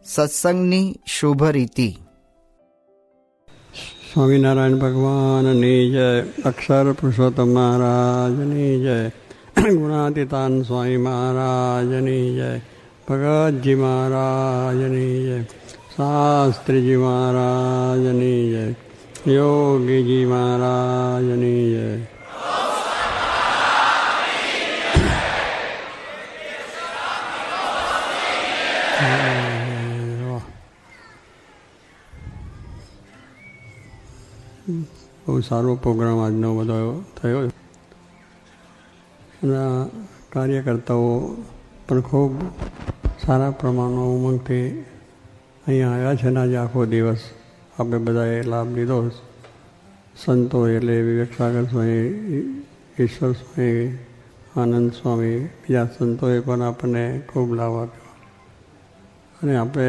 સત્સંગની શુભ રીતિ. સ્વામિનારાયણ ભગવાનની જય, અક્ષર પુરુષોત્તમ મહારાજની જય, ગુણાતીતાન સ્વામી મહારાજની જય, ભગતજી મહારાજની જય, શાસ્ત્રીજી મહારાજની જય, યોગીજી મહારાજની જય. બહુ સારો પ્રોગ્રામ આજનો બધો થયો. એના કાર્યકર્તાઓ પણ ખૂબ સારા પ્રમાણમાં ઉમંગથી અહીંયા આવ્યા છે ને આજે આખો દિવસ આપણે બધાએ લાભ લીધો. સંતો એટલે વિવેકસાગર સ્વામી, ઈશ્વર સ્વામી, આનંદ સ્વામી, બીજા સંતોએ પણ આપણને ખૂબ લાભ આપ્યો. અને આપણે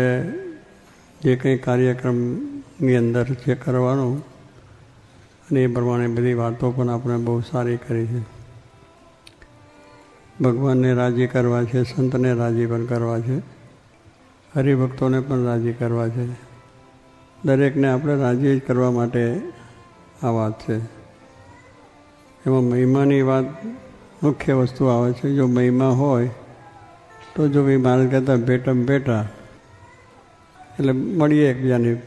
જે કંઈ કાર્યક્રમની અંદર જે કરવાનું અને એ પ્રમાણે બધી વાતો પણ આપણે બહુ સારી કરી છે. ભગવાનને રાજી કરવા છે, સંતને રાજી પણ કરવા છે, હરિભક્તોને પણ રાજી કરવા છે. દરેકને આપણે રાજી કરવા માટે આ વાત છે. એમાં મહિમાની વાત મુખ્ય વસ્તુ આવે છે. જો મહિમા હોય તો જો ભાઈ મારે કહેતા ભેટમ ભેટા એટલે મળીએ એકબીજાની,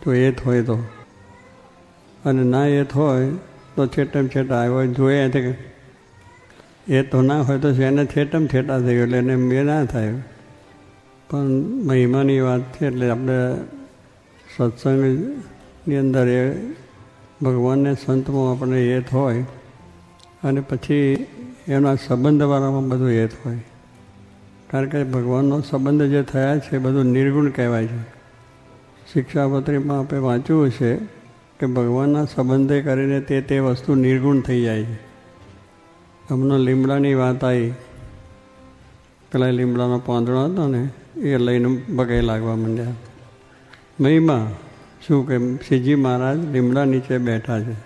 જો એત હોય તો. અને ના એત હોય તો છેટમ છેટા આવ્યો જોઈએ એ તો ના હોય તો એને છેટમ છેટા થઈ ગયો એટલે એને બે ના થાય. પણ મહિમાની વાત છે એટલે આપણે સત્સંગની અંદર એ ભગવાનને સંતમાં આપણે એત હોય અને પછી એના સંબંધવાળામાં બધું એત હોય. કારણ કે ભગવાનનો સંબંધ જે થયા છે બધું નિર્ગુણ કહેવાય છે. શિક્ષાપત્રીમાં આપણે વાંચ્યું છે કે ભગવાનના સંબંધે કરીને તે વસ્તુ નિર્ગુણ થઈ જાય છે. હમણાં લીમડાની વાત આવી, પેલા લીમડાનો પાંદડો હતો ને એ લઈને બગાઈ લાગવા માંડ્યા. મહિમા શું કે શ્રીજી મહારાજ લીમડા નીચે બેઠા છે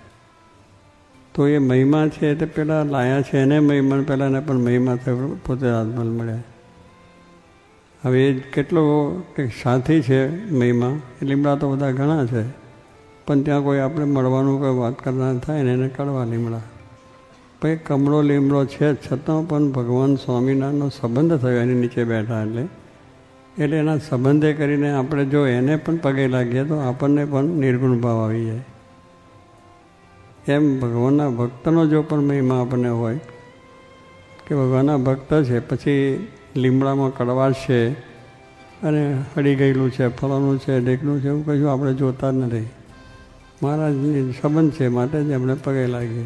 તો એ મહિમા છે તે પેલા લાયા છે એને મહિમા, પેલાને પણ મહિમા થયો, પોતે હાથમાં મળ્યા. હવે એ કેટલો કંઈક સાથી છે મહિમા. એ લીમડા તો બધા ઘણા છે પણ ત્યાં કોઈ આપણે મળવાનું કોઈ વાત કરનાર થાય ને એને કડવા લીમડા. પછી કમળો લીમડો છે છતાં પણ ભગવાન સ્વામિનારાયણનો સંબંધ થયો એની નીચે બેઠા એટલે એના સંબંધે કરીને આપણે જો એને પણ પગે લાગીએ તો આપણને પણ નિર્ગુણ ભાવ આવી જાય. એમ ભગવાનના ભક્તનો જો પણ મહિમા આપણને હોય કે ભગવાનના ભક્ત છે પછી લીમડામાં કડવાશ છે અને હળી ગયેલું છે, ફલાણું છે, ઢેકનું છે, એવું કશું આપણે જોતા જ નથી. મહારાજની સંબંધ છે માટે જ આપણે પગે લાગીએ.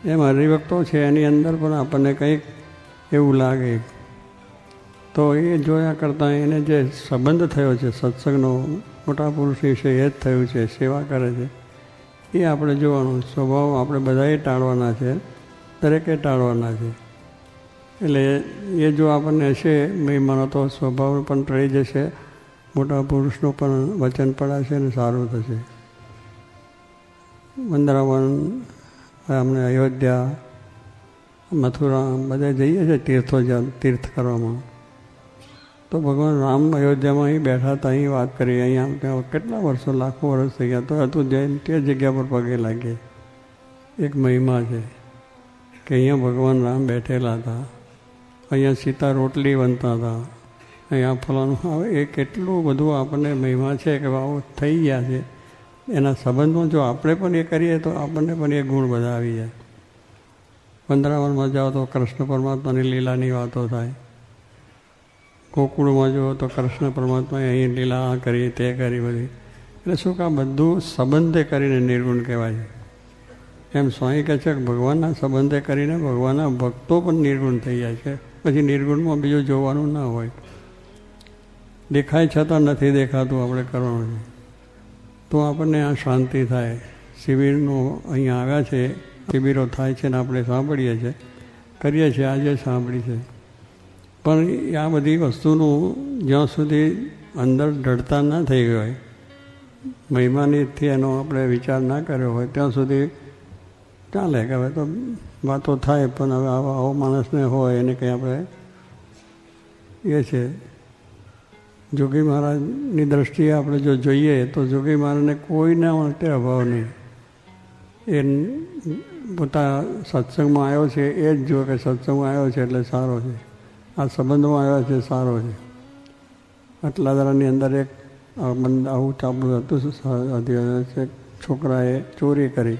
એમ હરિભક્તો છે એની અંદર પણ આપણને કંઈક એવું લાગે તો એ જોયા કરતાં એને જે સંબંધ થયો છે સત્સંગનો, મોટા પુરુષ વિશે એ જ થયું છે, સેવા કરે છે, એ આપણે જોવાનું. સ્વભાવ આપણે બધાએ ટાળવાના છે, દરેકે ટાળવાના છે. એટલે એ જો આપણને હશે મહિમાનો તો સ્વભાવ પણ ટળી જશે, મોટા પુરુષનું પણ વચન પડાશે અને સારું થશે. વૃંદાવન, અમને અયોધ્યા, મથુરા બધે જઈએ છીએ તીર્થ કરવામાં. તો ભગવાન રામ અયોધ્યામાં અહીં બેઠા હતા, અહીં વાત કરી, અહીંયા કેટલા વર્ષો, લાખો વર્ષ થઈ ગયા તો હતું જઈને તે જગ્યા પર પગે લાગીએ. એક મહિમા છે કે અહીંયા ભગવાન રામ બેઠેલા હતા, અહીંયા સીતા રોટલી બનતા હતા, અહીંયા ફલાણું. હવે એ કેટલું બધું આપણને મહિમા છે કે આવું થઈ ગયા છે. એના સંબંધમાં જો આપણે પણ એ કરીએ તો આપણને પણ એ ગુણ બધા આવી જાય. વૃંદાવનમાં જાઓ તો કૃષ્ણ પરમાત્માની લીલાની વાતો થાય. ગોકુળમાં જુઓ તો કૃષ્ણ પરમાત્માએ અહીં લીલા આ કરી તે કરી બધી. એટલે શું કે આ બધું સંબંધે કરીને નિર્ગુણ કહેવાય છે. એમ સ્વામી કહે છે કે ભગવાનના સંબંધે કરીને ભગવાનના ભક્તો પણ નિર્ગુણ થઈ જાય છે. પછી નિર્ગુણમાં બીજું જોવાનું ના હોય. દેખાય છતાં નથી દેખાતું આપણે કરવાનું છે તો આપણને આ શાંતિ થાય. શિબિરનો અહીંયા આવ્યા છે, શિબિરો થાય છે ને આપણે સાંભળીએ છીએ, કરીએ છીએ, આજે સાંભળી છે. પણ આ બધી વસ્તુનું જ્યાં સુધી અંદર દૃઢતા ના થઈ ગઈ હોય, મહિમાનીથી એનો આપણે વિચાર ના કર્યો હોય ત્યાં સુધી ચાલે કે હવે તો વાતો થાય. પણ હવે આવો માણસને હોય એને કંઈ આપણે એ છે જોગી મહારાજની દ્રષ્ટિએ આપણે જો જોઈએ તો જોગી મહારાજને કોઈના માટે અભાવ નહીં. એ પોતા સત્સંગમાં આવ્યો છે એ જ જુએ કે સત્સંગમાં આવ્યો છે એટલે સારો છે, આ સંબંધમાં આવ્યો છે સારો છે. આટલા દાડાની અંદર એક આવું ચાપડું હતું, છોકરાએ ચોરી કરી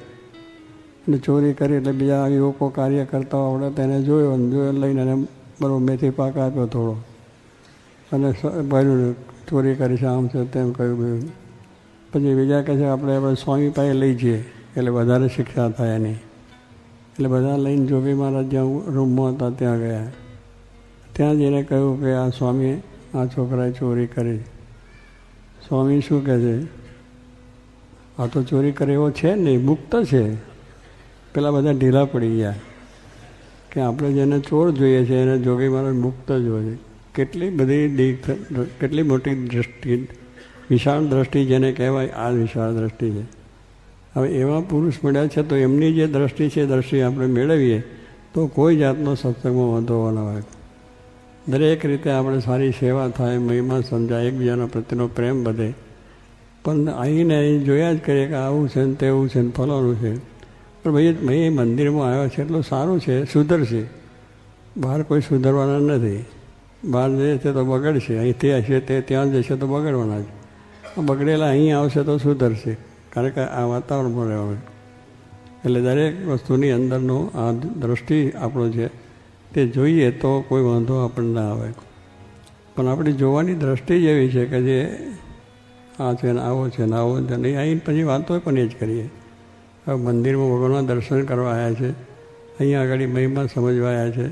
અને ચોરી કરી એટલે બીજા યુવકો કાર્ય કરતા આવડે તેને જોયો લઈને એને બરાબર મેથી પાક આપ્યો થોડો અને ભર્યું ચોરી કરી છે આમ છે તેમ કહ્યું. પછી બીજા કહે છે આપણે સ્વામી પાસે લઈ જઈએ એટલે વધારે શિક્ષા થાય એની. એટલે બધા લઈને જોગી મહારાજ જ્યાં રૂમમાં હતા ત્યાં ગયા. ત્યાં જઈને કહ્યું કે આ સ્વામી આ છોકરાએ ચોરી કરી. સ્વામી શું કહે છે, આ તો ચોરી કરે એવો છે નહીં, મુક્ત છે. પેલા બધા ઢીલા પડી ગયા કે આપણે જેને ચોર જોઈએ છે એને જોગી મહારાજ મુક્ત જોઈએ. કેટલી મોટી દ્રષ્ટિ, વિશાળ દ્રષ્ટિ જેને કહેવાય આ વિશાળ દ્રષ્ટિ છે. હવે એવા પુરુષ મળ્યા છે તો એમની જે દ્રષ્ટિ છે દ્રષ્ટિ આપણે મેળવીએ તો કોઈ જાતનો સત્સંગમાં વાંધો ન હોય. દરેક રીતે આપણે સારી સેવા થાય, મહિમા સમજાય, એકબીજાના પ્રત્યેનો પ્રેમ વધે. પણ આવીને અહીં જોયા જ કરીએ કે આવું છે ને તેવું છે ને ફલાણું છે. પણ ભાઈ એ મંદિરમાં આવ્યો છે એટલું સારું છે, સુધરશે. બહાર કોઈ સુધરવાના નથી. બહાર જઈએ છે તો બગડશે, અહીંથી હશે તે ત્યાં જશે તો બગડવાના જ. બગડેલા અહીં આવશે તો સુધરશે, કારણ કે આ વાતાવરણમાં રહેવાનું. એટલે દરેક વસ્તુની અંદરનો આ દ્રષ્ટિ આપણો છે તે જોઈએ તો કોઈ વાંધો આપણને ના આવે. પણ આપણી જોવાની દ્રષ્ટિ જ એવી છે કે જે આ છે ને આવો છે ને આવો છે નહીં. અહીં પછી વાતો પણ એ જ કરીએ. હવે મંદિરમાં ભગવાનના દર્શન કરવા આવ્યા છે, અહીંયા આગળ મહિમા સમજવા આવ્યા છે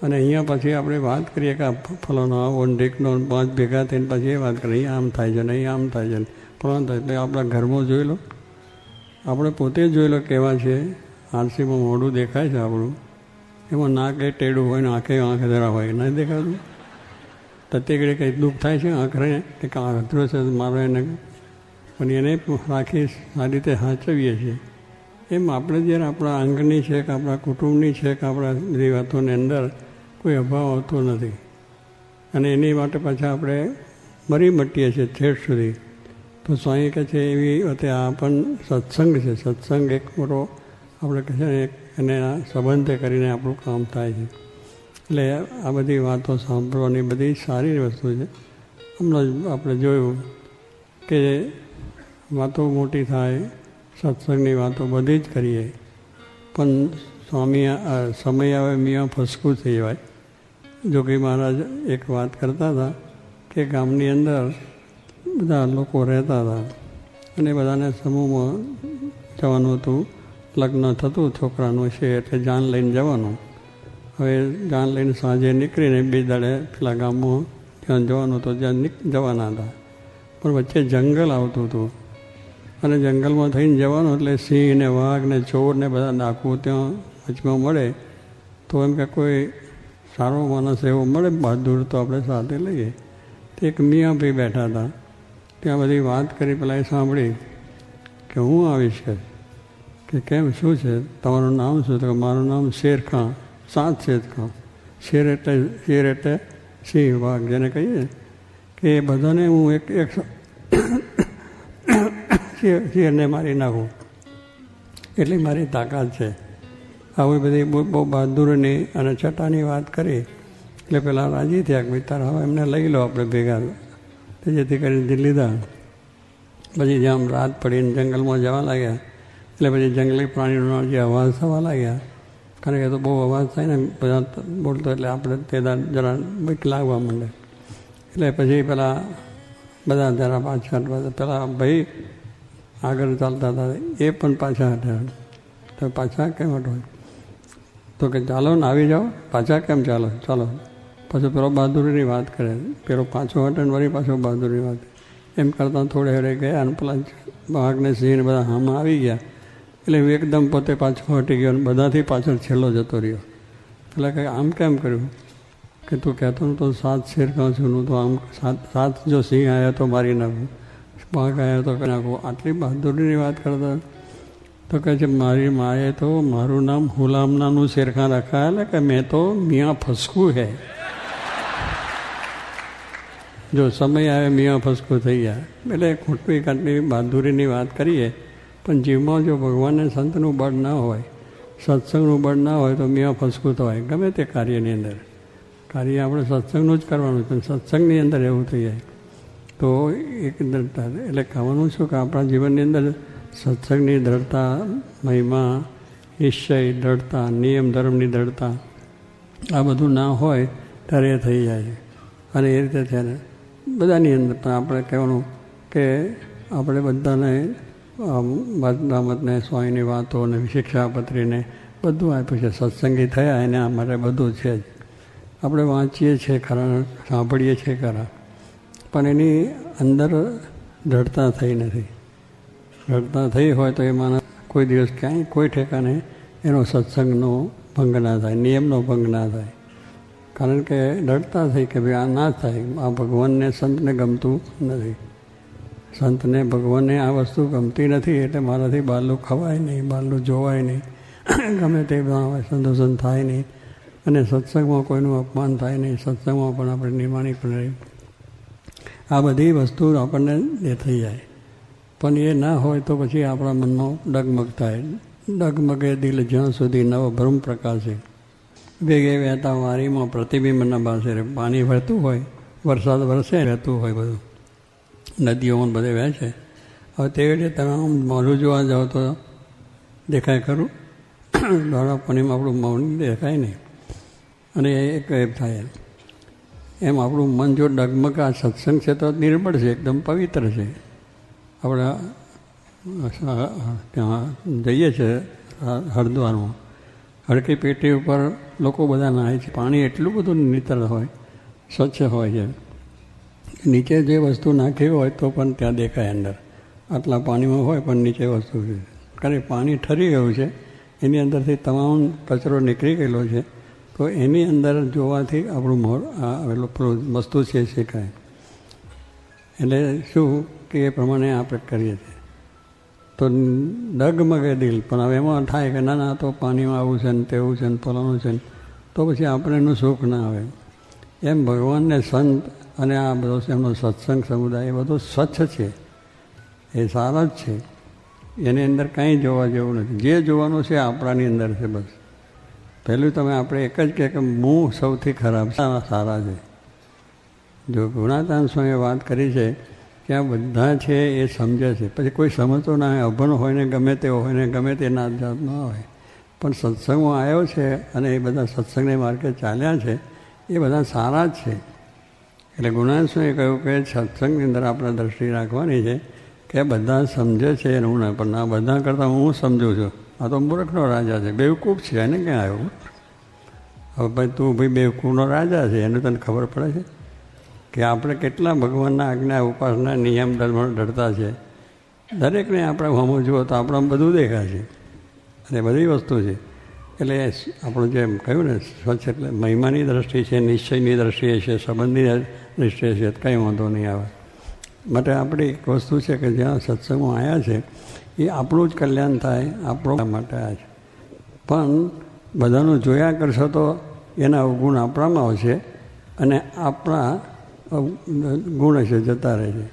અને અહીંયા પછી આપણે વાત કરીએ કે ફલાનો આવો ઢીકનો 5 ભેગા થઈને પછી એ વાત કરીએ અહીંયા આમ થાય છે ને અહીંયા આમ થાય છે ને ફલાણ થાય. એટલે આપણા ઘરમાં જોઈ લો, આપણે પોતે જોઈ લો કેવા છે. આરસીમાં મોઢું દેખાય છે આપણું, એમાં નાકે ટેડું હોય ને આંખ જરા હોય, નહીં દેખાતું? તે ઘડી કંઈ દુઃખ થાય છે આંખને કે આંધળો છે મારો એને, પણ એને રાખી સારી રીતે સાચવીએ છીએ. એમ આપણે જ્યારે આપણા અંગની છે કે આપણા કુટુંબની છે કે આપણા બધી વાતોની અંદર કોઈ અભાવ આવતો નથી. અને એની માટે પાછા આપણે મરી મટીએ છીએ છેક સુધી. તો સ્વામી કહે છે એવી વખતે આ પણ સત્સંગ છે. સત્સંગ એક મોટો આપણે કહે છે એને સંબંધે કરીને આપણું કામ થાય છે. એટલે આ બધી વાતો સાંભળવાની બધી સારી વસ્તુ છે. હમણાં જ આપણે જોયું કે વાતો મોટી થાય, સત્સંગની વાતો બધી જ કરીએ, પણ સ્વામી સમય આવે મિયાં ફસકું થઈ જવાય. જોગી મહારાજ એક વાત કરતા હતા કે ગામની અંદર બધા લોકો રહેતા હતા અને બધાને સમૂહમાં જવાનું હતું. લગ્ન થતું છોકરાનું છે એટલે જાન લઈને જવાનું. હવે જાન લઈને સાંજે નીકળીને બીજ દાડે પેલા ગામમાં ત્યાં જવાનું તો ત્યાં જવાના હતા. પણ વચ્ચે જંગલ આવતું હતું અને જંગલમાં થઈને જવાનું એટલે સિંહ ને વાઘ ને ચોર ને બધા ડાકુ ત્યાં વચમાં મળે. તો એમ કે કોઈ સારો માણસ એવો મળે બહાદુર તો આપણે સાથે લઈએ. તો એક મિયાં ભાઈ બેઠા હતા, ત્યાં બધી વાત કરી. પેલા એ સાંભળી કે હું આવીશ કે કેમ શું છે, તમારું નામ શું? તો મારું નામ શેરખાં, સાત શેરખાં. શેર એટલે સિંહ વાઘ જેને કહીએ કે એ બધાને હું એક શેરને મારી નાખું એટલી મારી તાકાત છે. આવી બધી બહુ બહાદુરની અને છટાની વાત કરી એટલે પેલા રાજી થયા કે ભાઈ તારા હવે એમને લઈ લો આપણે ભેગા. તો જેથી કરીને લીધા. પછી જેમ રાત પડીને જંગલમાં જવા લાગ્યા એટલે પછી જંગલી પ્રાણીઓનો જે અવાજ થવા લાગ્યા, કારણ કે તો બહુ અવાજ થાય ને બધા બોલતો એટલે આપણે તે જરા બીક લાગવા માંડે. એટલે પછી પેલા બધા જરા પાછા પેલા ભાઈ આગળ ચાલતા હતા એ પણ પાછા હટ્યા. તો પાછા કેમ હટો? તો કે ચાલો ને આવી જાઓ. પાછા કેમ ચાલો? ચાલો. પછી પેલો બહાદુરીની વાત કરે, પેલો પાછો હટે ને વળી પાછો બહાદુરીની વાત. એમ કરતાં થોડે હરે ગયા અને પેલા વાઘને સિંહ બધા હામાં આવી ગયા એટલે એકદમ પોતે પાછો હટી ગયો અને બધાથી પાછળ છેલ્લો જતો રહ્યો. એટલે કે આમ કેમ કર્યું? કે તું કહેતો ને તો 7 શેરખાં છું હું, તો આમ 7 જો સિંહ આવ્યા તો મારી નાખું, વાઘ આવ્યા તો કરી નાખું. આટલી બહાદુરીની વાત કરતા. તો કહે છે મારી માએ તો મારું નામ હુલામ નામનું શેરખાં રખાયેલા કે મેં તો મિયાં ફસકું હે. જો સમય આવે મિયા ફસકું થઈ જાય. એટલે ખોટવી કાટલી બહાદુરીની વાત કરીએ, પણ જીવમાં જો ભગવાનને સંતનું બળ ના હોય, સત્સંગનું બળ ના હોય તો મિયા ફસકું થવાય ગમે તે કાર્યની અંદર. કાર્ય આપણે સત્સંગનું જ કરવાનું, પણ સત્સંગની અંદર એવું થઈ જાય તો એક દ્રઢતા. એટલે કહેવાનું શું કે આપણા જીવનની અંદર સત્સંગની દ્રઢતા, મહિમા, નિશ્ચય, દ્રઢતા, નિયમ ધર્મની દ્રઢતા, આ બધું ના હોય ત્યારે એ થઈ જાય છે. અને એ રીતે છે ને બધાની અંદર પણ આપણે કહેવાનું કે આપણે બધાને રામતને સ્વામીની વાતો અને શિક્ષાપત્રીને બધું આપ્યું છે. સત્સંગી થયા એને આ માટે બધું છે જ. આપણે વાંચીએ છીએ ખરા, સાંભળીએ છીએ ખરા, પણ એની અંદર દ્રઢતા થઈ નથી. દ્રઢતા થઈ હોય તો એ માણસ કોઈ દિવસ ક્યાંય કોઈ ઠેકાને એનો સત્સંગનો ભંગ ના થાય, નિયમનો ભંગ ના થાય. કારણ કે દ્રઢતા થઈ કે ભાઈ આ ના થાય, આ ભગવાનને સંતને ગમતું નથી, સંતને ભગવાનને આ વસ્તુ ગમતી નથી, એટલે મારાથી બહારનું ખવાય નહીં, બહારનું જોવાય નહીં, ગમે તે સંતોષન થાય નહીં, અને સત્સંગમાં કોઈનું અપમાન થાય નહીં, સત્સંગમાં પણ આપણે નિમાણી પણ રહી. આ બધી વસ્તુ આપણને એ થઈ જાય. પણ એ ના હોય તો પછી આપણા મનનો ડગમગ થાય. ડગમગે દિલ જ્યાં સુધી નવો ભ્રમ પ્રકાશે, વેગે વહેતા વારીમાં પ્રતિબિંબના બાસે. પાણી વહેતું હોય, વરસાદ વરસે વહેતું હોય, બધું નદીઓમાં બધે વહે છે. હવે તે રીતે તમે આમ મોઢું જોવા જાઓ તો દેખાય ખરું, દોડા પાણીમાં આપણું મૌન દેખાય નહીં, અને એક થાય. એમ આપણું મન જો ડગમગ, આ સત્સંગ છે તો નિર્મળ છે, એકદમ પવિત્ર છે. આપણે ત્યાં જઈએ છીએ હરિદ્વારમાં, હડકી પેટી ઉપર લોકો બધા નાહે છે. પાણી એટલું બધું નિતળ હોય, સ્વચ્છ હોય છે. નીચે જે વસ્તુ નાખી હોય તો પણ ત્યાં દેખાય અંદર. આટલા પાણીમાં હોય પણ નીચે વસ્તુ છે. કારણ કે પાણી ઠરી ગયું છે, એની અંદરથી તમામ કચરો નીકળી ગયેલો છે. તો એની અંદર જોવાથી આપણું વસ્તુ છે શીખાય. એટલે શું કે એ પ્રમાણે આપણે કરીએ છીએ તો ડગમગે દિલ. પણ હવે એમાં થાય કે ના ના તો પાણીમાં આવું છે ને તેવું છે ને ફલાણું છે ને, તો પછી આપણે એનું સુખ ના આવે. એમ ભગવાનને સંત અને આ બધો એમનો સત્સંગ સમુદાય એ બધું સ્વચ્છ છે, એ સારા જ છે. એની અંદર કાંઈ જોવા જેવું નથી. જે જોવાનું છે આપણાની અંદર છે બસ. પહેલું તમે આપણે એક જ કહે કે હું સૌથી ખરાબ, સારા છે. જો ગુણાતાન સ્વામીએ વાત કરી છે કે આ બધા છે એ સમજે છે, પછી કોઈ સમજતો ના હોય, અભણ હોય ને ગમે તે હોય ને ગમે તે નાત જાતનો હોય, પણ સત્સંગમાં આવ્યો છે અને એ બધા સત્સંગને માર્ગે ચાલ્યા છે, એ બધા સારા જ છે. એટલે ગુણાતાન સ્વામીએ કહ્યું કે સત્સંગની અંદર આપણે દ્રષ્ટિ રાખવાની છે કે બધા સમજે છે અને હું ના, પણ આ બધા કરતાં હું સમજું છું. આ તો મૂર્ખનો રાજા છે, બેવકૂફ છે, એને ક્યાં આવ્યું? હવે ભાઈ તું ભાઈ બેવકૂફનો રાજા છે, એનું તને ખબર પડે છે કે આપણે કેટલા ભગવાનના આજ્ઞા, ઉપાસના, નિયમ ધર્મ ડરતા છે. દરેકને આપણે હોમો જુઓ તો આપણામાં બધું દેખાય છે અને બધી વસ્તુ છે. એટલે આપણું જેમ કહ્યું ને સ્વચ્છ, એટલે મહિમાની દ્રષ્ટિ છે, નિશ્ચયની દ્રષ્ટિએ છે, સંબંધની દ્રષ્ટિએ છે, કંઈ વાંધો નહીં આવે. માટે આપણી એક વસ્તુ છે કે જ્યાં સત્સંગમાં આવ્યા છે એ આપણું જ કલ્યાણ થાય, આપણો માટે આવ્યા છે. પણ બધાનું જોયા કરશો તો એના અવગુણ આપણામાં આવશે અને આપણા ગુણ છે જતા રહે છે.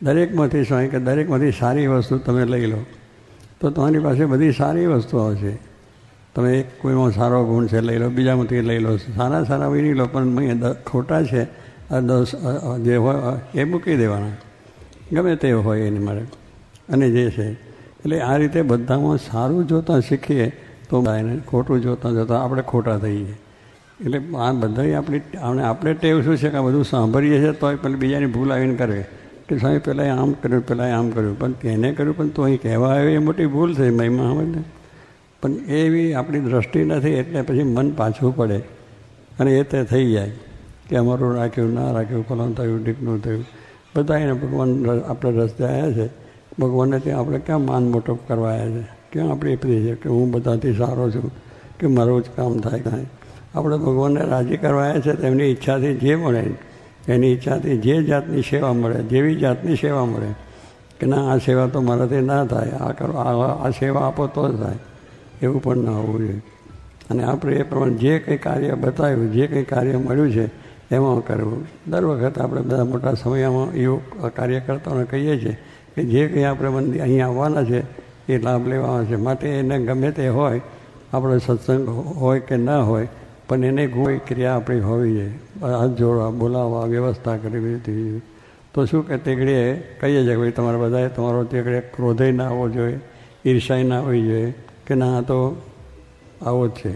દરેકમાંથી સ્વામી કે દરેકમાંથી સારી વસ્તુ તમે લઈ લો તો તમારી પાસે બધી સારી વસ્તુ આવશે. તમે એક કોઈમાં સારો ગુણ છે લઈ લો, બીજામાંથી લઈ લો, સારા સારા વીણી લો, પણ ખોટા છે જે હોય એ મૂકી દેવાના, ગમે તે હોય એની મારે. અને જે છે એટલે આ રીતે બધામાં સારું જોતાં શીખીએ તો એને ખોટું જોતાં જોતાં આપણે ખોટા થઈએ. એટલે આ બધા આપણે ટેવ શું છે કે આ બધું સાંભળીએ છીએ તોય પેલી બીજાની ભૂલ આવીને કરે કે સાહેબ પહેલાં આમ કર્યું, પહેલાં આમ કર્યું, પણ તેને કર્યું પણ તો અહીં કહેવા આવ્યો એ મોટી ભૂલ થઈ મહિમા સમજને. પણ એવી આપણી દ્રષ્ટિ નથી એટલે પછી મન પાછું પડે અને એ તે થઈ જાય કે અમારું રાખ્યું ના રાખ્યું, ફલાણું થયું, ઢીકનું થયું. બધા એને ભગવાન આપણે રસ્તે આવ્યા છે, ભગવાનને ત્યાં આપણે ક્યાં માન મોટો કરવા આવ્યા છે, ક્યાં આપણે એપરી છે કે હું બધાથી સારો છું કે મારું જ કામ થાય. આપણે ભગવાનને રાજી કરવા આવ્યા છે, તેમની ઈચ્છાથી જે મળે, એની ઈચ્છાથી જે જાતની સેવા મળે, જેવી જાતની સેવા મળે કે ના આ સેવા તો મારાથી ના થાય, આ કરો, આ સેવા આપો તો જ થાય, એવું પણ ના હોવું જોઈએ. અને આપણે એ પ્રમાણે જે કંઈ કાર્ય બતાવ્યું, જે કંઈ કાર્ય મળ્યું છે એમાં કરવું. દર વખત આપણે બધા મોટા સમયમાં એવું કાર્યકર્તાઓને કહીએ છીએ કે જે કંઈ આપણે મંદિર અહીંયા આવવાના છે એ લાભ લેવાના છે, માટે એને ગમે તે હોય, આપણો સત્સંગ હોય કે ના હોય, પણ એને કોઈ ક્રિયા આપણી હોવી જોઈએ. હાથ જોડવા, બોલાવવા, વ્યવસ્થા કરવી હતી. તો શું કે તેગડીએ કહીએ છીએ કે ભાઈ તમારે બધાએ તમારો તેગડે ક્રોધય ના આવવો જોઈએ, ઈર્ષાય ના હોવી જોઈએ કે ના તો આવો જ છે,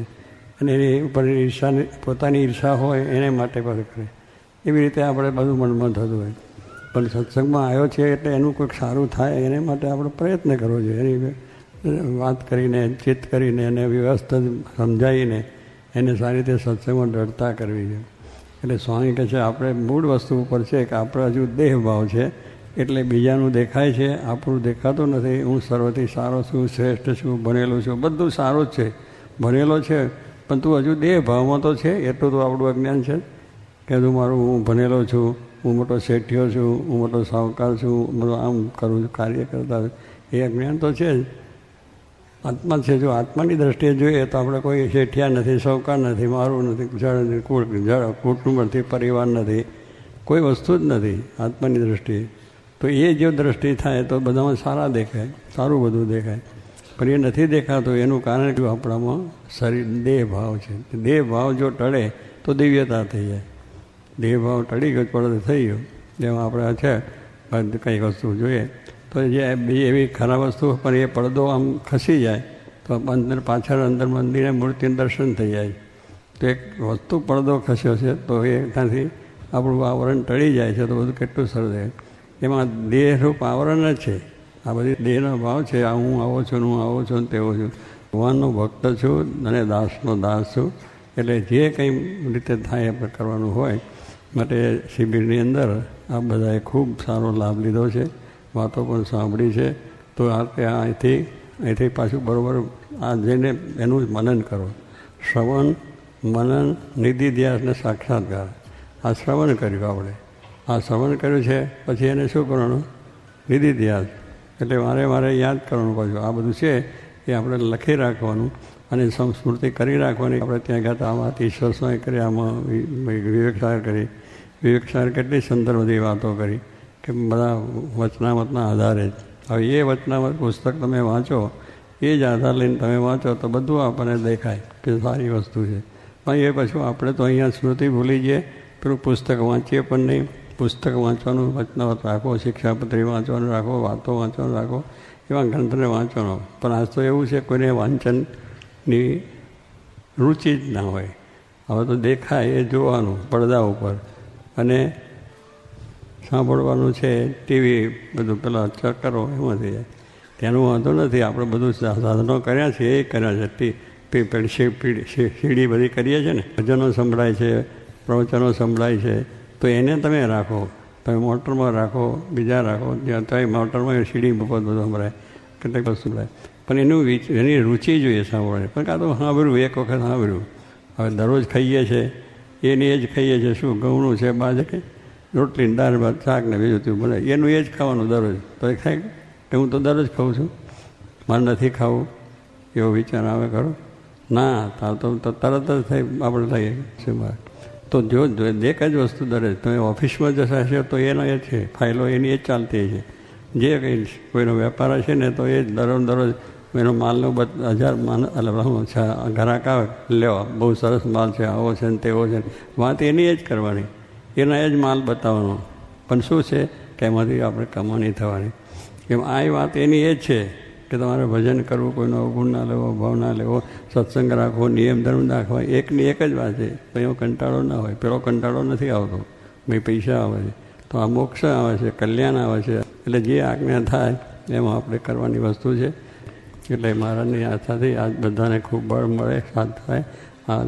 અને એની ઉપર ઈર્ષાની પોતાની ઈર્ષા હોય એને માટે પણ કરે. એવી રીતે આપણે બધું મનમાં થતું હોય. પણ સત્સંગમાં આવ્યો છે એટલે એનું કોઈક સારું થાય એને માટે આપણે પ્રયત્ન કરવો જોઈએ. એની વાત કરીને, ચિત્ત કરીને, એને વ્યવસ્થિત સમજાવીને એને સારી રીતે સત્સંગમાં દૃઢતા કરવી જોઈએ. એટલે સ્વામી કહે છે આપણે મૂળ વસ્તુ ઉપર છે કે આપણે હજુ દેહભાવ છે, એટલે બીજાનું દેખાય છે, આપણું દેખાતું નથી. હું સર્વથી સારો છું, શ્રેષ્ઠ છું, ભણેલો છું, બધું સારું જ છે, ભણેલો છે, પણ તું હજુ દેહભાવમાં તો છે. એટલું તો આપણું અજ્ઞાન છે કે તું મારું હું ભણેલો છું, હું મોટો શેઠિયો છું, હું મોટો સાહુકાર છું, બધું આમ કરું છું, કાર્ય કરતા છું, એ અજ્ઞાન તો છે જ. આત્મા છે. જો આત્માની દ્રષ્ટિએ જોઈએ તો આપણે કોઈ શેઠિયા નથી, સાહુકાર નથી, મારું નથી, જળ નથી, કુટુંબ નથી, પરિવાર નથી, કોઈ વસ્તુ જ નથી આત્માની દ્રષ્ટિએ. તો એ જો દ્રષ્ટિ થાય તો બધામાં સારા દેખાય, સારું બધું દેખાય. પણ એ નથી દેખાતું એનું કારણ જો આપણામાં શરીર દેહભાવ છે. દેહભાવ જો ટળે તો દિવ્યતા થઈ જાય. દેહભાવ ટળી ગયો, પડદો થઈ ગયો, જેમાં આપણે છે કંઈક વસ્તુ જોઈએ તો જે એવી ખરાબ વસ્તુ પણ એ પડદો આમ ખસી જાય તો અંદર પાછળ અંદર મંદિરે મૂર્તિનું દર્શન થઈ જાય. તો એક વસ્તુ પડદો ખસ્યો છે તો એ ત્યાંથી આપણું આવરણ ટળી જાય છે તો બધું કેટલું સરસ છે. એમાં દેહરૂપ આવરણ જ છે. આ બધી દેહનો ભાવ છે. આ હું આવો છું, હું આવો છું ને તેવો છું. ભગવાનનો ભક્ત છું અને દાસનો દાસ છું. એટલે જે કંઈ રીતે થાય આપણે કરવાનું હોય માટે શિબિરની અંદર આ બધાએ ખૂબ સારો લાભ લીધો છે. વાતો પણ સાંભળી છે. તો અહીંથી પાછું બરાબર આ જઈને એનું મનન કરો. શ્રવણ, મનન, નિધિધ્યાસ ને સાક્ષાત્કાર. આ શ્રવણ કર્યું આપણે. આ શ્રવણ કર્યું છે પછી એને શું કરવાનું? નિધિધ્યાસ. એટલે મારે યાદ કરવાનું પાછું. આ બધું છે એ આપણે લખી રાખવાનું અને સંસ્મૃતિ કરી રાખવાની. આપણે ત્યાં ગયા હતા આમાં ઈશ્વર સ્વામી કરી, આમાં વિવેકસાગર કરી. વિવેકસાગર કેટલી સુંદર બધી વાતો કરી કે બધા વચનામતના આધારે જ. હવે એ વચનામત પુસ્તક તમે વાંચો, એ જ આધાર લઈને તમે વાંચો તો બધું આપણને દેખાય કે સારી વસ્તુ છે. પણ એ પછી આપણે તો અહીંયા સ્મૃતિ ભૂલી જઈએ, પેલું પુસ્તક વાંચીએ પણ નહીં. પુસ્તક વાંચવાનું વચનામત રાખો, શિક્ષાપત્રી વાંચવાનું રાખો, વાતો વાંચવાનું રાખો, એવા ગ્રંથને વાંચવાનો. પણ આજ તો એવું છે કોઈને વાંચનની રુચિ જ ના હોય. હવે તો દેખાય એ જોવાનું પડદા ઉપર અને સાંભળવાનું છે ટીવી, બધું પેલા ચક્કરો એમાં થઈ જાય. તેનું વાંધો નથી. આપણે બધું સાધનો કર્યા છે એ કર્યા છે. સીડી બધી કરીએ છીએ ને, ભજનો સંભળાય છે, પ્રવચનો સંભળાય છે, તો એને તમે રાખો. તમે મોટરમાં રાખો, બીજા રાખો, ત્યાં તો મોટરમાં સીડી મફત બધું સંભળાય, કેટલીક વસ્તુ સંભળાય. પણ એની રુચિ જોઈએ સાંભળવાની. પણ કાં તો સાંભળ્યું, એક વખત સાંભળ્યું. હવે દરરોજ ખાઈએ છીએ એની એ જ ખાઈએ છીએ. શું ઘઉંનું છે, બાજરી, રોટલી, દાળ ભાત, શાક ને બીજું તેવું બને એનું એ જ ખાવાનું દરરોજ. તો એ થાય કે હું તો દરરોજ ખાઉં છું, મારે નથી ખાવું એવો વિચાર આવે ખરો? ના, તો તરત જ થઈ આપણે થઈએ છે મારે. તો જો એક જ વસ્તુ દરરોજ તમે ઓફિસમાં જશા છો તો એનો એ છે, ફાઇલો એની એ જ ચાલતી છે. જે કંઈ કોઈનો વેપાર હશે ને તો એ જ દરરોજ એનો માલનો 1000 ગ્રાહક આવે, લેવા બહુ સરસ માલ છે, આવો છે ને તેવો છે. વાત એની એ જ કરવાની, એના એ જ માલ બતાવવાનો. પણ શું છે કે એમાંથી આપણે કમાણી થવાની. એમ આ વાત એની એ જ છે કે તમારે ભજન કરવું, કોઈનો અવગુણ ના લેવો, ભાવ ના લેવો, સત્સંગ રાખવો, નિયમ ધર્મ રાખવા. એકની એક જ વાત છે. તો એવો કંટાળો ના હોય. પેલો કંટાળો નથી આવતો, ભાઈ પૈસા આવે છે, તો આ મોક્ષ આવે છે, કલ્યાણ આવે છે. એટલે જે આજ્ઞા થાય એમાં આપણે કરવાની વસ્તુ છે. એટલે મહારાજની આસ્થાથી આજ બધાને ખૂબ બળ મળે, સાથ થાય. આ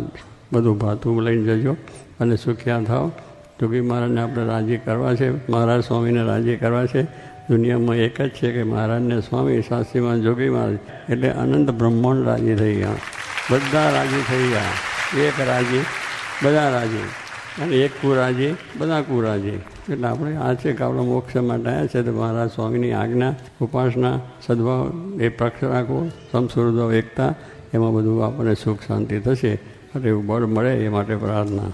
બધું ભાતું લઈને જજો અને સુખ્યા થાવ. જોગી મહારાજને આપણે રાજી કરવા છે, મહારાજ સ્વામીને રાજી કરવા છે. દુનિયામાં એક જ છે કે મહારાજને સ્વામી, શાસ્ત્રીમાં જોગી મહારાજ, એટલે અનંત બ્રહ્માંડ રાજી થઈ ગયા. બધા રાજી થઈ ગયા. એક રાજી, બધા રાજી, અને એક કુરાજી, બધા કુરાજી. એટલે આપણે આ છે કે આપણે મોક્ષ માટે આવ્યા છે. તો મહારાજ સ્વામીની આજ્ઞા, ઉપાસના, સદભાવ એ પક્ષ રાખવો, સમસુરદો એકતા, એમાં બધું આપણને સુખ શાંતિ થશે. એટલે એવું બળ મળે એ માટે પ્રાર્થના.